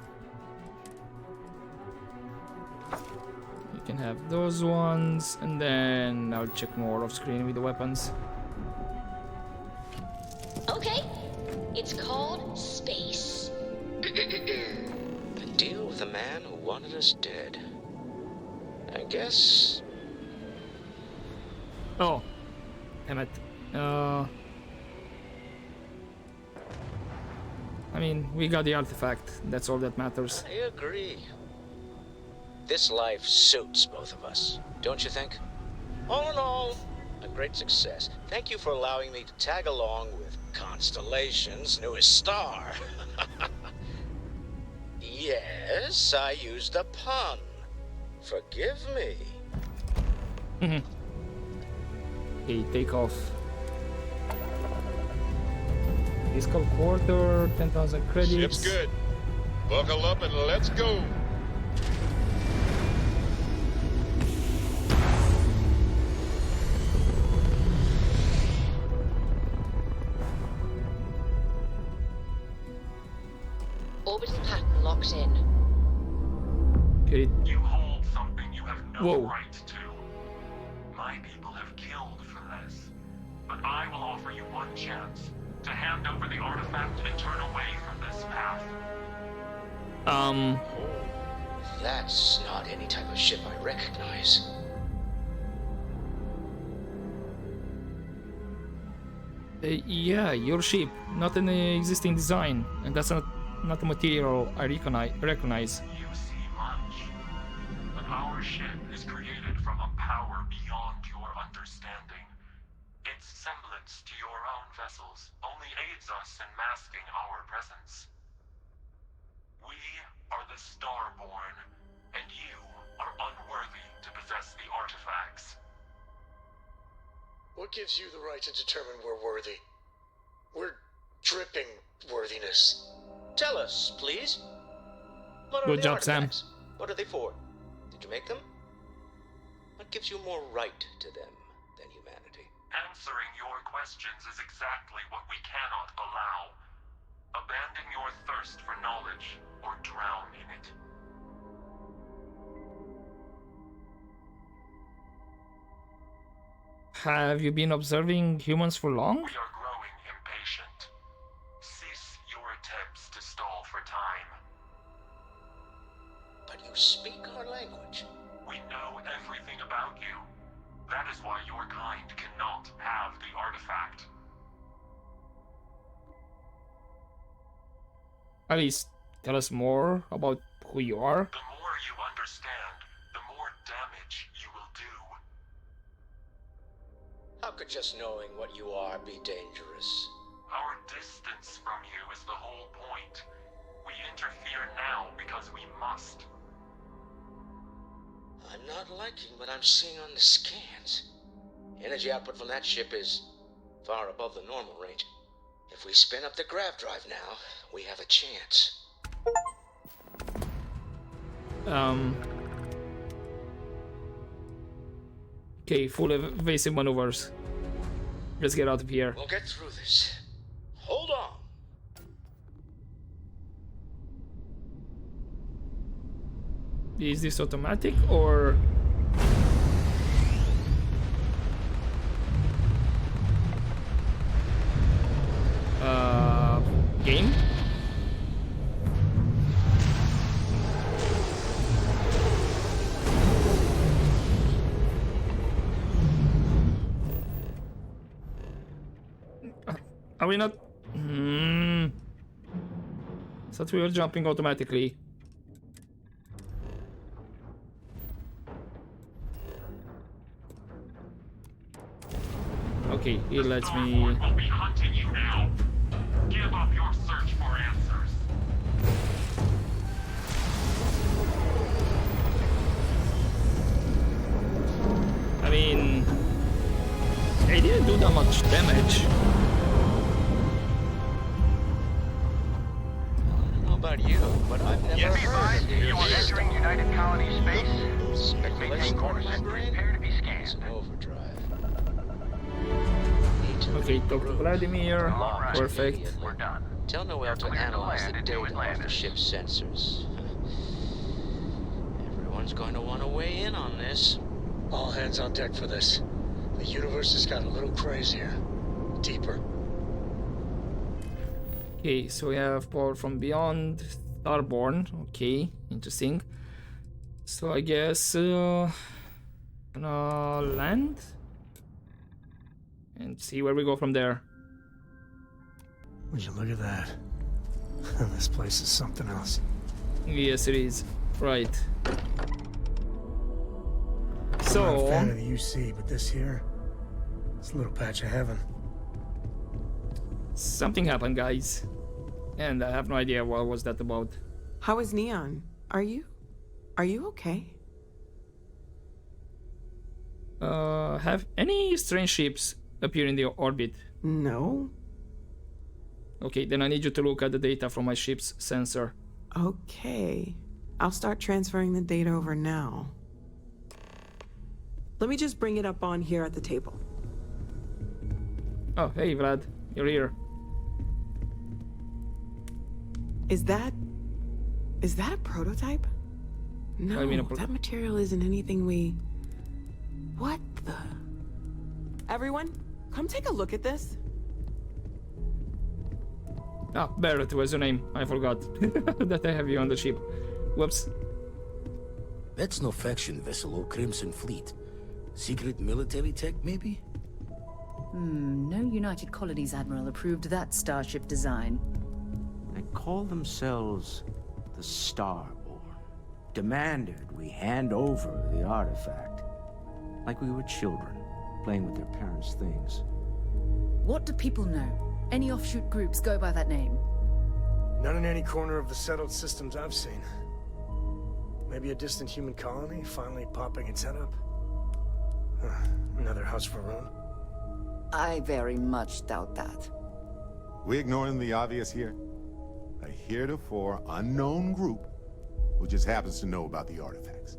you can have those ones, and then I'll check more off screen with the weapons. Okay, it's called Space. Deal with the man who wanted us dead. I guess. Oh, damn it. I mean, we got the artifact. That's all that matters. I agree. This life suits both of us, don't you think? All in all, a great success. Thank you for allowing me to tag along with Constellation's newest star. Yes, I used a pun. Forgive me. Okay, take off. Fiscal quarter, 10,000 credits. Ship's good. Buckle up and let's go. Orbital pattern locked in. Okay. You hold something you have no Whoa. right to. My people have killed for this. But I will offer you one chance to hand over the artifact and turn away from this path. That's not any type of ship I recognize. Yeah, your ship, not an existing design, and that's not a material I recognize. You see much. But our ship is created from a power beyond your understanding. Its semblance to your own vessels only aids us in masking our presence. We are the Starborn, and you are unworthy to possess the artifacts. What gives you the right to determine we're worthy? We're dripping worthiness. Tell us, please. What are Good the job, Sam. artifacts? What are they for? Did you make them? What gives you more right to them than humanity? Answering your questions is exactly what we cannot allow. Abandon your thirst for knowledge, or drown in it. Have you been observing humans for long? We are growing impatient. Cease your attempts to stall for time. But you speak our language. We know everything about you. That is why your kind cannot have the artifact. At least tell us more about who you are. The more you understand, the more damage you will do. How could just knowing what you are be dangerous? Our distance from you is the whole point. We interfere now because we must. I'm not liking what I'm seeing on the scans. Energy output from that ship is far above the normal range. If we spin up the grav drive now, we have a chance. Okay, full evasive maneuvers. Let's get out of here. We'll get through this. Hold on. Is this automatic or... game? Are we not? Thought we were jumping automatically. Okay, it lets me. We'll be hunting you now. Give up your search for answers. I mean, they didn't do that much damage. I don't know about you, but I've never heard of You are entering United Colony space. speculation course. in my brain. Prepare to be scanned. It's an overdrive. Okay, talk to Vladimir. Alright. Perfect. We're done. Tell Noel to Clear to analyze the land into data off the Atlantis. ship's sensors. Everyone's going to want to weigh in on this. All hands on deck for this. The universe has got a little crazier. Deeper. Okay, so we have power from beyond, Starborn. Okay, interesting. So I guess gonna land and see where we go from there. Would you look at that? This place is something else. Yes, it is. Right. I'm not a So fan of the UC, but this here, it's a little patch of heaven. something happened, guys, and I have no idea what was that about. How is Neon? Are you okay? Have any strange ships appear in the orbit? No. Okay, then I need you to look at the data from my ship's sensor. Okay. I'll start transferring the data over now. Let me just bring it up on here at the table. Oh, hey Vlad, you're here. Is that a prototype? No, I mean that material isn't anything we... What the... Everyone, come take a look at this. Ah, Barrett was your name. I forgot that I have you on the ship. Whoops. That's no faction vessel or Crimson Fleet. Secret military tech, maybe? No United Colonies Admiral approved that starship design. They call themselves the Starborn. Demanded we hand over the artifact. Like we were children, playing with their parents' things. What do people know? Any offshoot groups go by that name? Not in any corner of the settled systems I've seen. Maybe a distant human colony finally popping its head up. Another house for Rune. I very much doubt that. We ignoring the obvious here? A heretofore unknown group who just happens to know about the artifacts.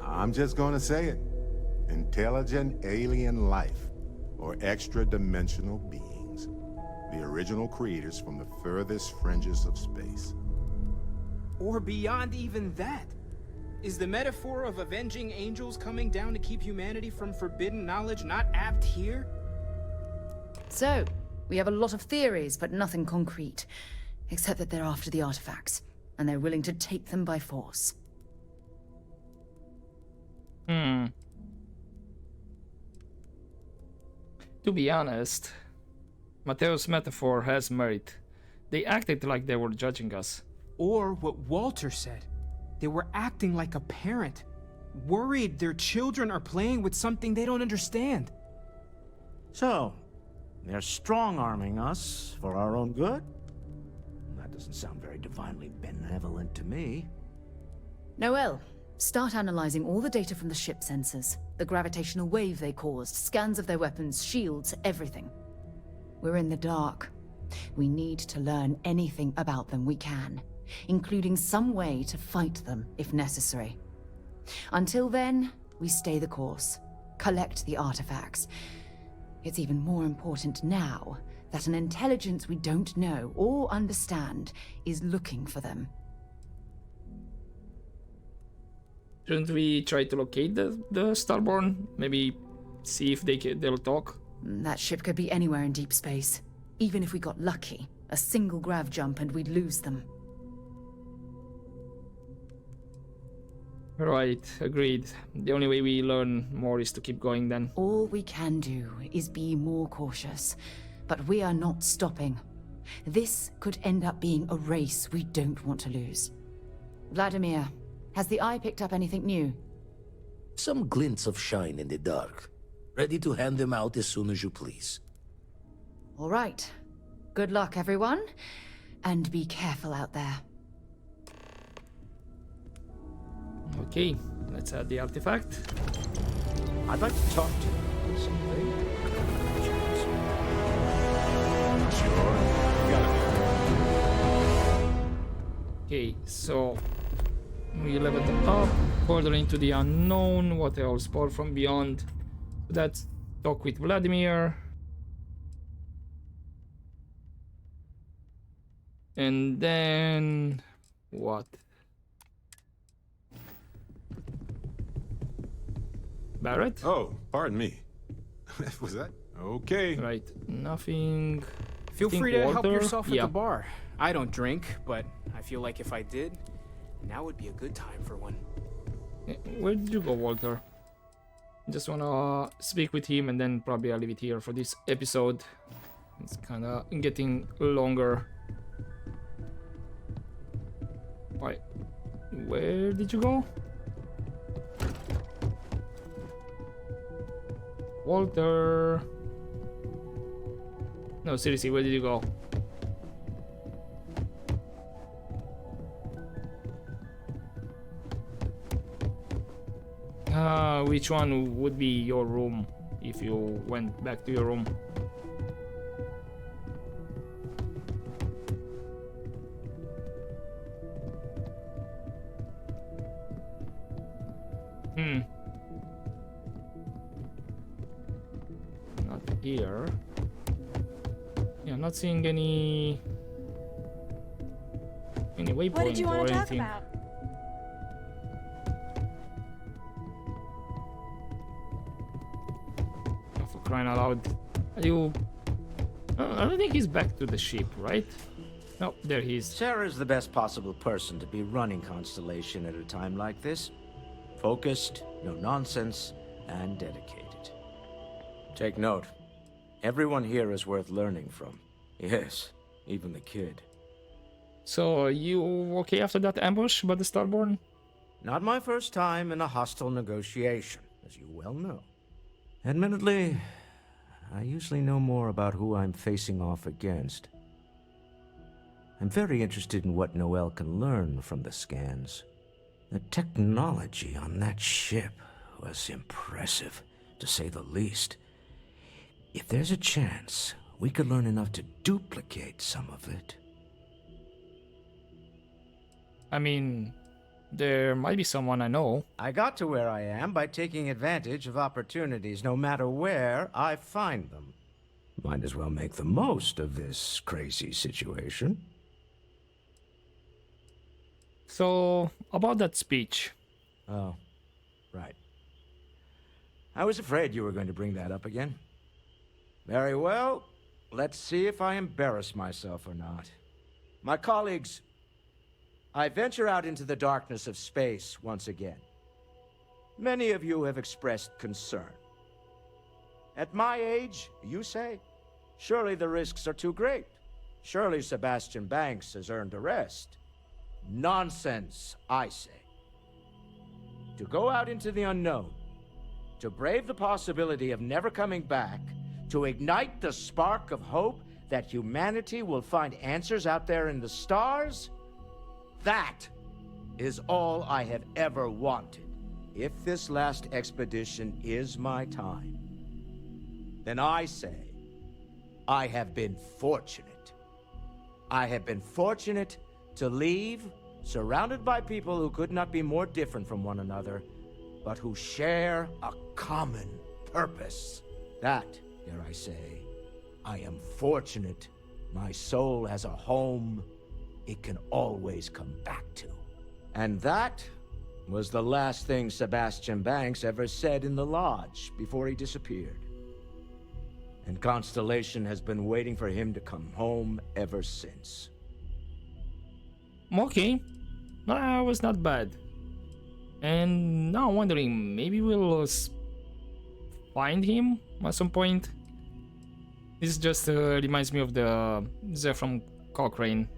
I'm just gonna say it. Intelligent alien life, or extra-dimensional beings. The original creators from the furthest fringes of space. Or beyond even that. Is the metaphor of avenging angels coming down to keep humanity from forbidden knowledge not apt here? So, we have a lot of theories, but nothing concrete. Except that they're after the artifacts, and they're willing to take them by force. To be honest, Mateo's metaphor has merit. They acted like they were judging us. Or what Walter said. They were acting like a parent, worried their children are playing with something they don't understand. So, they're strong-arming us for our own good? That doesn't sound very divinely benevolent to me. Noel, start analyzing all the data from the ship sensors. The gravitational wave they caused, scans of their weapons, shields, everything. We're in the dark. We need to learn anything about them we can, including some way to fight them if necessary. Until then, we stay the course, collect the artifacts. It's even more important now that an intelligence we don't know or understand is looking for them. Shouldn't we try to locate the Starborn? Maybe see if they'll talk? That ship could be anywhere in deep space. Even if we got lucky, a single grav jump and we'd lose them. Right, agreed. The only way we learn more is to keep going then. All we can do is be more cautious, but we are not stopping. This could end up being a race we don't want to lose. Vladimir, has the Eye picked up anything new? Some glints of shine in the dark. Ready to hand them out as soon as you please. All right. Good luck, everyone. And be careful out there. Okay, let's add the artifact. I'd like to talk to you about something. Sure. Okay, so we leveled up, further into the unknown. What else? Power from beyond. Let's talk with Vladimir. And then what? Barrett? Oh, pardon me. Was that? Okay. Right, nothing. Feel free to help yourself at yeah. the bar. I don't drink, but I feel like if I did, now would be a good time for one. Where did you go, Walter? Just wanna speak with him and then probably I'll leave it here for this episode. It's kinda getting longer. Why? Where did you go? Walter. No, seriously, where did you go? Which one would be your room if you went back to your room? Not here. Yeah, I'm not seeing any waypoint What did you want or to talk anything. about? Oh, for crying out loud. Are you... I don't think he's back to the ship, right? No, there he is. Sarah's the best possible person to be running Constellation at a time like this. Focused, no nonsense, and dedicated. Take note. Everyone here is worth learning from. Yes, even the kid. So, are you okay after that ambush by the Starborn? Not my first time in a hostile negotiation, as you well know. Admittedly, I usually know more about who I'm facing off against. I'm very interested in what Noel can learn from the scans. The technology on that ship was impressive, to say the least. If there's a chance, we could learn enough to duplicate some of it. I mean, there might be someone I know. I got to where I am by taking advantage of opportunities, no matter where I find them. Might as well make the most of this crazy situation. So, about that speech. Oh, right. I was afraid you were going to bring that up again. Very well. Let's see if I embarrass myself or not. My colleagues, I venture out into the darkness of space once again. Many of you have expressed concern. At my age, you say, surely the risks are too great. Surely Sebastian Banks has earned a rest. Nonsense, I say. To go out into the unknown, to brave the possibility of never coming back, to ignite the spark of hope that humanity will find answers out there in the stars, that is all I have ever wanted. If this last expedition is my time, then I say, I have been fortunate. I have been fortunate to leave, surrounded by people who could not be more different from one another, but who share a common purpose. That, dare I say, I am fortunate. My soul has a home it can always come back to. And that was the last thing Sebastian Banks ever said in the lodge before he disappeared. And Constellation has been waiting for him to come home ever since. Okay, that was not bad. And now I'm wondering, maybe we'll find him at some point. This just reminds me of the Zephram Cochrane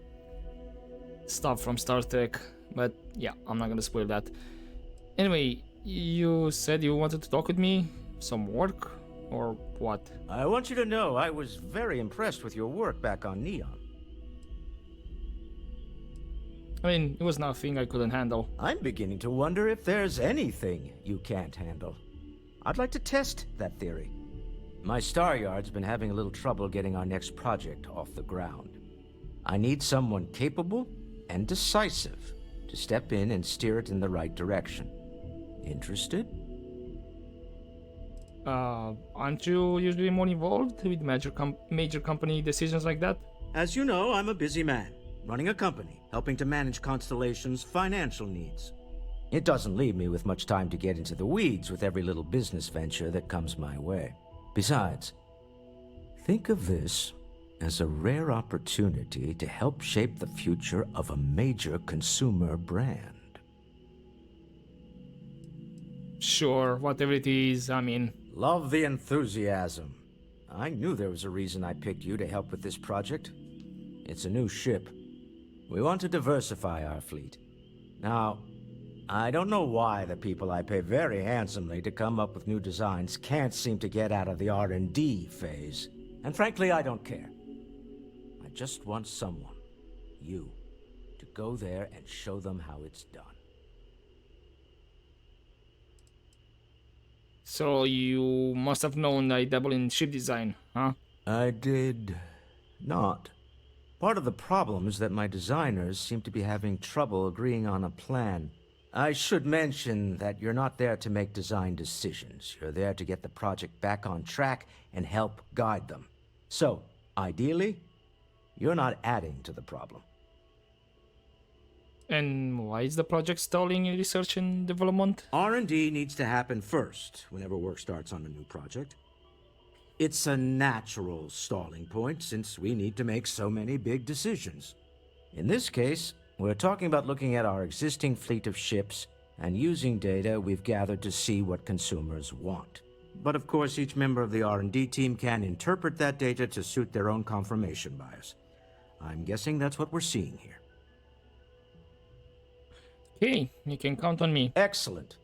stuff from Star Trek, but yeah, I'm not gonna spoil that. Anyway, you said you wanted to talk with me? Some work? Or what? I want you to know I was very impressed with your work back on Neon. I mean, it was nothing I couldn't handle. I'm beginning to wonder if there's anything you can't handle. I'd like to test that theory. My Star Yard's been having a little trouble getting our next project off the ground. I need someone capable and decisive to step in and steer it in the right direction. Interested? Aren't you usually more involved with major company decisions like that? As you know, I'm a busy man, running a company, helping to manage Constellation's financial needs. It doesn't leave me with much time to get into the weeds with every little business venture that comes my way. Besides, think of this as a rare opportunity to help shape the future of a major consumer brand. Sure, whatever it is, I mean... Love the enthusiasm. I knew there was a reason I picked you to help with this project. It's a new ship. We want to diversify our fleet. Now, I don't know why the people I pay very handsomely to come up with new designs can't seem to get out of the R&D phase. And frankly, I don't care. I just want someone, you, to go there and show them how it's done. So you must have known I dabble in ship design, huh? I did not. Part of the problem is that my designers seem to be having trouble agreeing on a plan. I should mention that you're not there to make design decisions. You're there to get the project back on track and help guide them. So, ideally, you're not adding to the problem. And why is the project stalling in research and development? R&D needs to happen first whenever work starts on a new project. It's a natural stalling point since we need to make so many big decisions. In this case, we're talking about looking at our existing fleet of ships and using data we've gathered to see what consumers want. But of course, each member of the R&D team can interpret that data to suit their own confirmation bias. I'm guessing that's what we're seeing here. Okay, you can count on me. Excellent.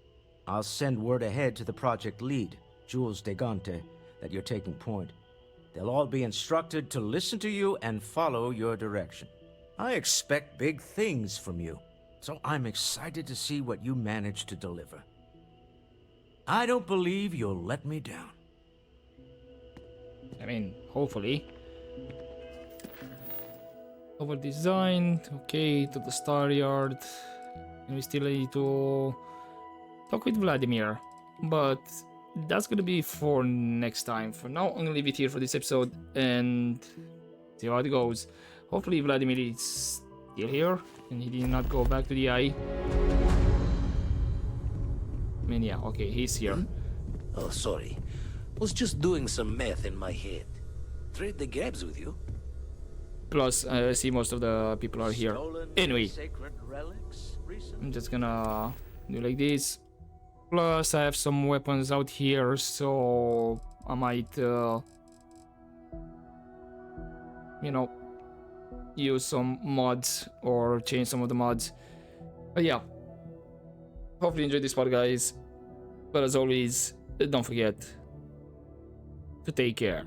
I'll send word ahead to the project lead, Jules Degante, that you're taking point. They'll all be instructed to listen to you and follow your direction. I expect big things from you, so I'm excited to see what you manage to deliver. I don't believe you'll let me down. I mean, hopefully. Over designed, okay, to the Star Yard. And we still need to talk with Vladimir, but that's gonna be for next time. For now, I'm gonna leave it here for this episode and see how it goes. Hopefully Vladimir is still here and he did not go back to the eye. I mean, yeah, okay, he's here. Oh, sorry. Was just doing some math in my head. Trade the grabs with you. Plus, I see most of the people are here. Anyway, I'm just gonna do like this. Plus, I have some weapons out here, so I might, you know, use some mods or change some of the mods. But yeah, hopefully you enjoyed this part, guys. But as always, don't forget to take care.